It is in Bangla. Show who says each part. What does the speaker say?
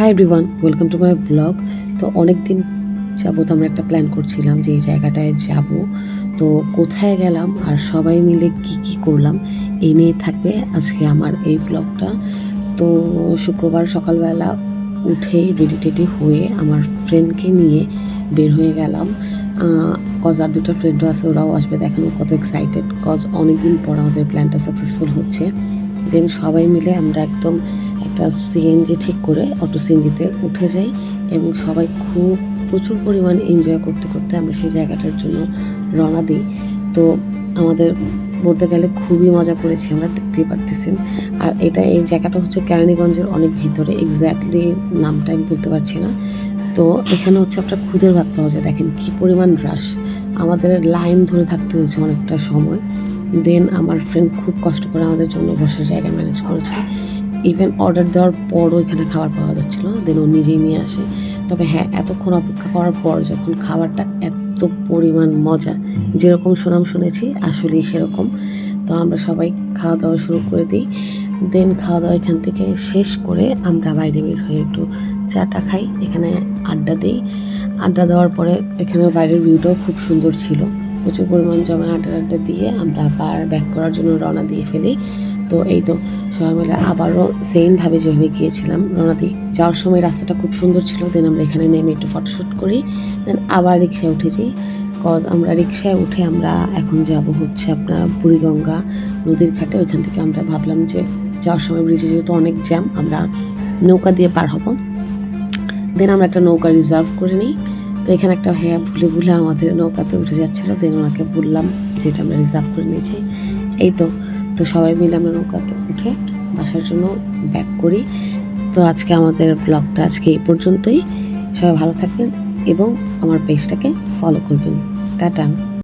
Speaker 1: Hi everyone, welcome to my blog. তো অনেক দিন যাবত আমরা একটা প্ল্যান করছিলাম যে এই জায়গাটায় যাব। তো কোথায় গেলাম আর সবাই মিলে কি কি করলাম এই নিয়ে থাকবে আজকে আমার এই ব্লগটা। তো শুক্রবার সকালবেলা উঠেই রেডি টেডি হয়ে আমার ফ্রেন্ডকে নিয়ে বের হয়ে গেলাম। কজ আর দুটো ফ্রেন্ডও আছে, ওরাও আসবে, দেখানো কত এক্সাইটেড, কজ অনেকদিন পর আমাদের প্ল্যানটা সাকসেসফুল হচ্ছে। দেন সবাই মিলে আমরা একদম একটা সিএনজি ঠিক করে অটো সিএনজিতে উঠে যাই এবং সবাই খুব প্রচুর পরিমাণ এনজয় করতে করতে আমরা সেই জায়গাটার জন্য রওনা দিই। তো আমাদের বলতে গেলে খুবই মজা করেছি আমরা, দেখতেই পারতেছেন। আর এই জায়গাটা হচ্ছে কেরানীগঞ্জের অনেক ভিতরে, এক্স্যাক্টলি নামটা আমি বলতে পারছি না। তো এখানে হচ্ছে আপনার খুদের ভাত পাওয়া যায়, দেখেন কী পরিমাণ রাশ, আমাদের লাইন ধরে থাকতে হয়েছে অনেকটা সময়। দেন আমার ফ্রেন্ড খুব কষ্ট করে আমাদের জন্য বসার জায়গা ম্যানেজ করেছে। ইভেন অর্ডার দেওয়ার পরও এখানে খাবার পাওয়া যাচ্ছিলো না, দেন ও নিজেই নিয়ে আসে। তবে হ্যাঁ, এতক্ষণ অপেক্ষা করার পর যখন খাবারটা এত পরিমাণ মজা, যেরকম সুনাম শুনেছি আসলেই সেরকম। তো আমরা সবাই খাওয়া দাওয়া শুরু করে দিই। দেন খাওয়া দাওয়া এখান থেকে শেষ করে আমরা বাইরে বের হয়ে একটু চাটা খাই, এখানে আড্ডা দিই। আড্ডা দেওয়ার পরে এখানে বাইরের ভিউটাও খুব সুন্দর ছিল, প্রচুর পরিমাণ জমে আড্ডা দিয়ে আমরা আবার ব্যাক করার জন্য রওনা দিয়ে ফেলি। তো এই তো সবাই মিলে আবারও সেমভাবে যেভাবে গিয়েছিলাম রওনা দিই। যাওয়ার সময় রাস্তাটা খুব সুন্দর ছিল, দেন আমরা এখানে নেমে একটু ফটোশ্যুট করি, দেন আবার রিক্সায় উঠেছি। কজ আমরা রিক্সায় উঠে আমরা এখন যাব হচ্ছে আপনার বুড়িগঙ্গা নদীর ঘাটে। ওইখান থেকে আমরা ভাবলাম যে যাওয়ার সময় ব্রিজে যেহেতু অনেক জ্যাম, আমরা নৌকা দিয়ে পার হব। দেন আমরা একটা নৌকা রিজার্ভ করে নিই। তো এখানে একটা ভাইয়া ভুলে আমাদের নৌকাতে উঠে যাচ্ছিলো, দেন ওনাকে বললাম যেটা আমরা রিজার্ভ করে নিয়েছি। এই তো সবাই মিলে আমরা নৌকাতে উঠে বাসার জন্য ব্যাক করি। তো আজকে আমাদের ব্লগটা এই পর্যন্তই। সবাই ভালো থাকবেন এবং আমার পেজটাকে ফলো করবেন। টাটা।